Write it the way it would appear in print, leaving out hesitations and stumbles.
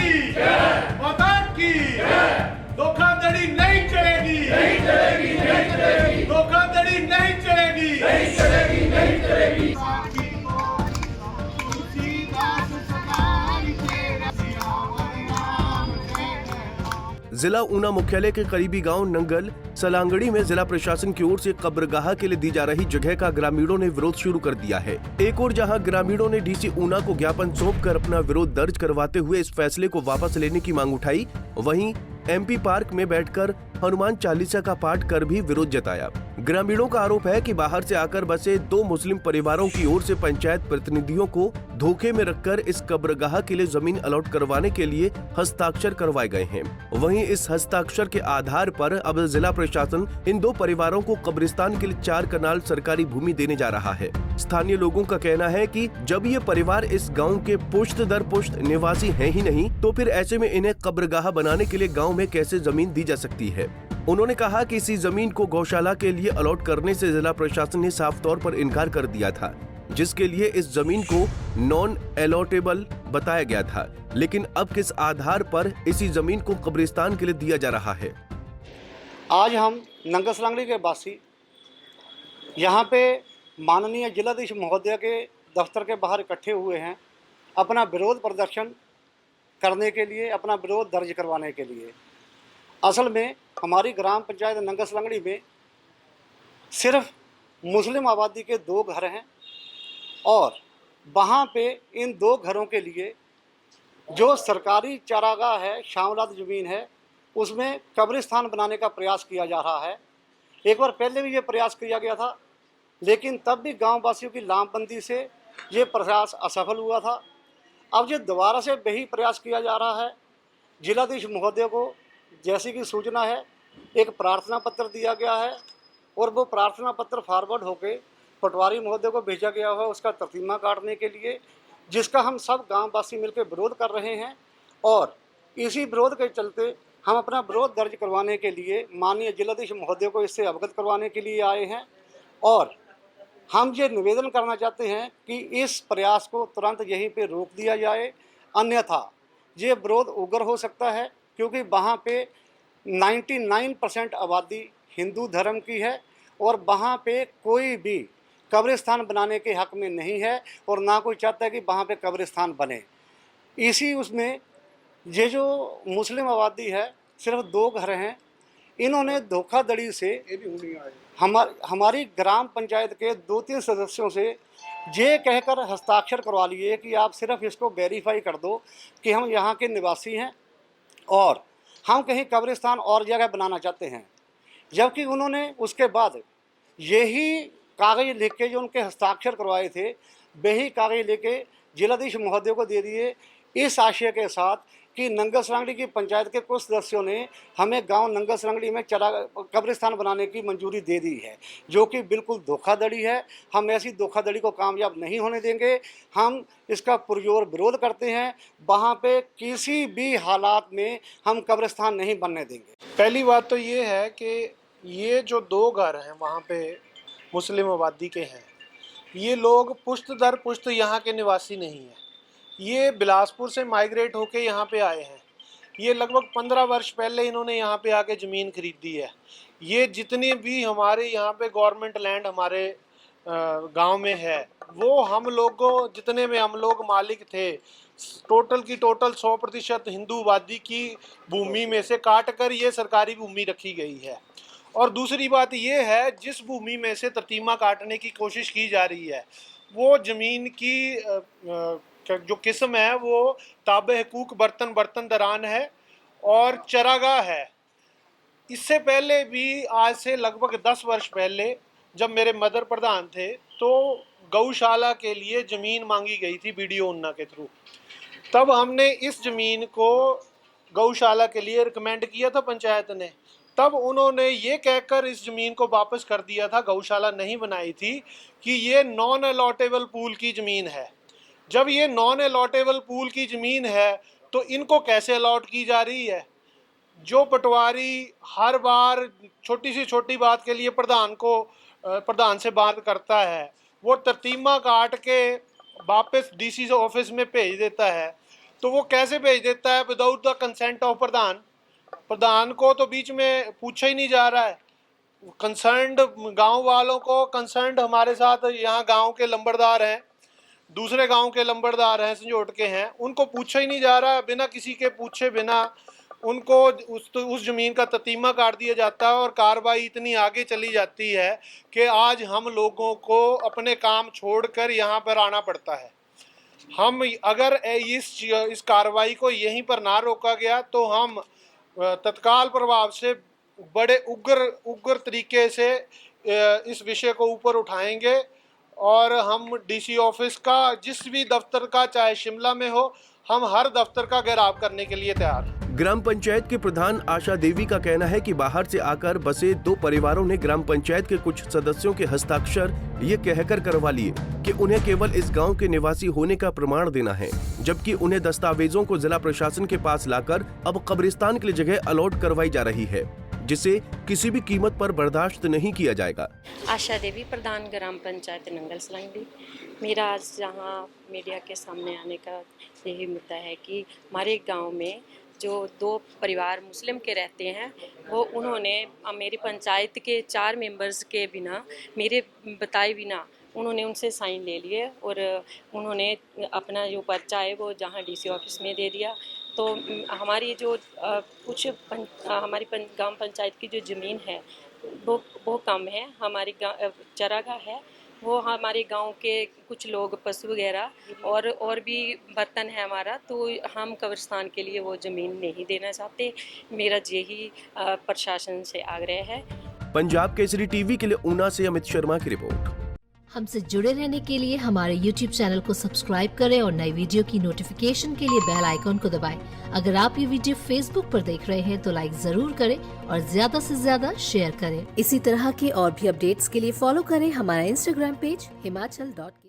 की माता की धोखाधड़ी नहीं चलेगी, नहीं चलेगी, नहीं चलेगी, धोखाधड़ी नहीं चलेगी, नहीं चलेगी, नहीं चलेगी। जिला ऊना मुख्यालय के करीबी गांव नंगल सलांगड़ी में जिला प्रशासन की ओर से कब्रगाह के लिए दी जा रही जगह का ग्रामीणों ने विरोध शुरू कर दिया है। एक और जहां ग्रामीणों ने डीसी ऊना को ज्ञापन सौंपकर अपना विरोध दर्ज करवाते हुए इस फैसले को वापस लेने की मांग उठाई, वहीं एमपी पार्क में बैठकर हनुमान चालीसा का पाठ कर भी विरोध जताया। ग्रामीणों का आरोप है कि बाहर से आकर बसे 2 मुस्लिम परिवारों की ओर से पंचायत प्रतिनिधियों को धोखे में रखकर इस कब्रगाह के लिए जमीन अलॉट करवाने के लिए हस्ताक्षर करवाए गए हैं। वहीं इस हस्ताक्षर के आधार पर अब जिला प्रशासन इन 2 परिवारों को कब्रिस्तान के लिए 4 कनाल सरकारी भूमि देने जा रहा है। स्थानीय लोगों का कहना है कि जब ये परिवार इस गाँव के पुश्त दर पुश्त निवासी है ही नहीं, तो फिर ऐसे में इन्हें कब्रगाह बनाने के लिए गाँव में कैसे जमीन दी जा सकती है। उन्होंने कहा कि इसी जमीन को गौशाला के लिए अलॉट करने से जिला प्रशासन ने साफ तौर पर इनकार कर दिया था, जिसके लिए इस जमीन को नॉन अलॉटेबल बताया गया था। लेकिन अब किस आधार पर इसी जमीन को कब्रिस्तान के लिए दिया जा रहा है। आज हम नंगल सलांगड़ी के वासी यहाँ पे माननीय जिलाधीश महोदय के दफ्तर के बाहर इकट्ठे हुए हैं अपना विरोध प्रदर्शन करने के लिए, अपना विरोध दर्ज करवाने के लिए। असल में हमारी ग्राम पंचायत नंगल सलांगड़ी में सिर्फ मुस्लिम आबादी के 2 घर हैं और वहाँ पे इन 2 घरों के लिए जो सरकारी चारागाह है, शामलात ज़मीन है, उसमें कब्रिस्तान बनाने का प्रयास किया जा रहा है। एक बार पहले भी ये प्रयास किया गया था, लेकिन तब भी गांव वासियों की लामबंदी से ये प्रयास असफल हुआ था। अब जो दोबारा से वही प्रयास किया जा रहा है, जिलाधीश महोदय को जैसी की सूचना है, एक प्रार्थना पत्र दिया गया है और वो प्रार्थना पत्र फॉरवर्ड होके पटवारी महोदय को भेजा गया है उसका तर्तीमा काटने के लिए, जिसका हम सब गांववासी मिलकर विरोध कर रहे हैं। और इसी विरोध के चलते हम अपना विरोध दर्ज करवाने के लिए माननीय जिलाधीश महोदय को इससे अवगत करवाने के लिए आए हैं। और हम ये निवेदन करना चाहते हैं कि इस प्रयास को तुरंत यहीं पे रोक दिया जाए, अन्यथा ये विरोध उग्र हो सकता है, क्योंकि वहाँ पे 99% आबादी हिंदू धर्म की है और वहाँ पे कोई भी कब्रिस्तान बनाने के हक में नहीं है और ना कोई चाहता है कि वहाँ पे कब्रिस्तान बने। इसी उसमें ये जो मुस्लिम आबादी है, सिर्फ 2 घर हैं, इन्होंने धोखाधड़ी से हमारी ग्राम पंचायत के 2-3 सदस्यों से ये कहकर हस्ताक्षर करवा लिए कि आप सिर्फ इसको वेरीफाई कर दो कि हम यहाँ के निवासी हैं और हम कहीं कब्रिस्तान और जगह बनाना चाहते हैं। जबकि उन्होंने उसके बाद यही कागज़ लिख के जो उनके हस्ताक्षर करवाए थे, वही कागज़ लेके जिलाधीश महोदय को दे दिए, इस आशय के साथ कि नंगल सलांगड़ी की पंचायत के कुछ सदस्यों ने हमें गांव नंगल सलांगड़ी में कब्रिस्तान बनाने की मंजूरी दे दी है, जो कि बिल्कुल धोखाधड़ी है। हम ऐसी धोखाधड़ी को कामयाब नहीं होने देंगे। हम इसका पुरजोर विरोध करते हैं। वहाँ पे किसी भी हालात में हम कब्रिस्तान नहीं बनने देंगे। पहली बात तो ये है कि ये जो 2 घर हैं वहाँ पे मुस्लिम आबादी के हैं, ये लोग पुश्त दर पुश्त यहाँ के निवासी नहीं हैं। ये बिलासपुर से माइग्रेट होके यहाँ पे आए हैं। ये लगभग 15 वर्ष पहले इन्होंने यहाँ पे आके ज़मीन खरीदी है। ये जितनी भी हमारे यहाँ पे गवर्नमेंट लैंड हमारे गांव में है, वो हम लोगों जितने में हम लोग मालिक थे, टोटल की टोटल 100% हिंदू आबादी की भूमि में से काट कर ये सरकारी भूमि रखी गई है। और दूसरी बात ये है, जिस भूमि में से तर्तीमा काटने की कोशिश की जा रही है, वो ज़मीन की जो किस्म है वो ताबे हकूक बर्तन दरान है और चरागाह है। इससे पहले भी आज से लगभग 10 वर्ष पहले जब मेरे मदर प्रधान थे, तो गौशाला के लिए ज़मीन मांगी गई थी बीडीओ ऊना के थ्रू। तब हमने इस ज़मीन को गौशाला के लिए रिकमेंड किया था पंचायत ने। तब उन्होंने ये कहकर इस ज़मीन को वापस कर दिया था, गौशाला नहीं बनाई थी, कि ये नॉन अलॉटेबल पूल की ज़मीन है। जब ये नॉन अलॉटेबल पूल की ज़मीन है तो इनको कैसे अलॉट की जा रही है? जो पटवारी हर बार छोटी सी छोटी बात के लिए प्रधान से बात करता है, वो तर्तीमा काट के वापस डीसी ऑफिस में भेज देता है। तो वो कैसे भेज देता है विदाउट द कंसेंट ऑफ प्रधान? प्रधान को तो बीच में पूछा ही नहीं जा रहा है। कंसर्न्ड गांव वालों को, कंसर्न्ड हमारे साथ यहाँ गांव के लंबरदार हैं, दूसरे गांव के लंबरदार हैं, संजोट के हैं, उनको पूछा ही नहीं जा रहा है। बिना किसी के पूछे बिना उनको उस ज़मीन का ततीमा काट दिया जाता है और कार्रवाई इतनी आगे चली जाती है कि आज हम लोगों को अपने काम छोड़कर यहाँ पर आना पड़ता है। हम अगर इस कार्रवाई को यहीं पर ना रोका गया तो हम तत्काल प्रभाव से बड़े उग्र तरीके से इस विषय को ऊपर उठाएंगे और हम डीसी ऑफिस का, जिस भी दफ्तर का, चाहे शिमला में हो, हम हर दफ्तर का घेराव करने के लिए तैयार हैं। ग्राम पंचायत के प्रधान आशा देवी का कहना है कि बाहर से आकर बसे 2 परिवारों ने ग्राम पंचायत के कुछ सदस्यों के हस्ताक्षर ये कहकर करवा लिए कि उन्हें केवल इस गांव के निवासी होने का प्रमाण देना है, जबकि उन्हें दस्तावेजों को जिला प्रशासन के पास लाकर अब कब्रिस्तान के लिए जगह अलॉट करवाई जा रही है, जिसे किसी भी कीमत पर बर्दाश्त नहीं किया जाएगा। आशा देवी, प्रधान ग्राम पंचायत नंगल सलांगड़ी। मेरा आज यहाँ मीडिया के सामने आने का यही मुद्दा है कि हमारे गांव में जो 2 परिवार मुस्लिम के रहते हैं, वो उन्होंने मेरी पंचायत के 4 मेंबर्स के बिना, मेरे बताए बिना, उन्होंने उनसे साइन ले लिए और उन्होंने अपना जो पर्चा है वो जहाँ डीसी ऑफिस में दे दिया। तो हमारी जो हमारी गांव पंचायत की जो ज़मीन है वो कम है। हमारी चरागाह है, वो हमारे गांव के कुछ लोग पशु वगैरह और भी बर्तन है हमारा, तो हम कब्रिस्तान के लिए वो ज़मीन नहीं देना चाहते। मेरा यही प्रशासन से आग्रह है। पंजाब केसरी टीवी के लिए ऊना से अमित शर्मा की रिपोर्ट। हमसे जुड़े रहने के लिए हमारे YouTube चैनल को सब्सक्राइब करें और नई वीडियो की नोटिफिकेशन के लिए बेल आइकॉन को दबाएं। अगर आप ये वीडियो Facebook पर देख रहे हैं तो लाइक जरूर करें और ज्यादा से ज्यादा शेयर करें। इसी तरह के और भी अपडेट्स के लिए फॉलो करें हमारा Instagram पेज himachal.ke।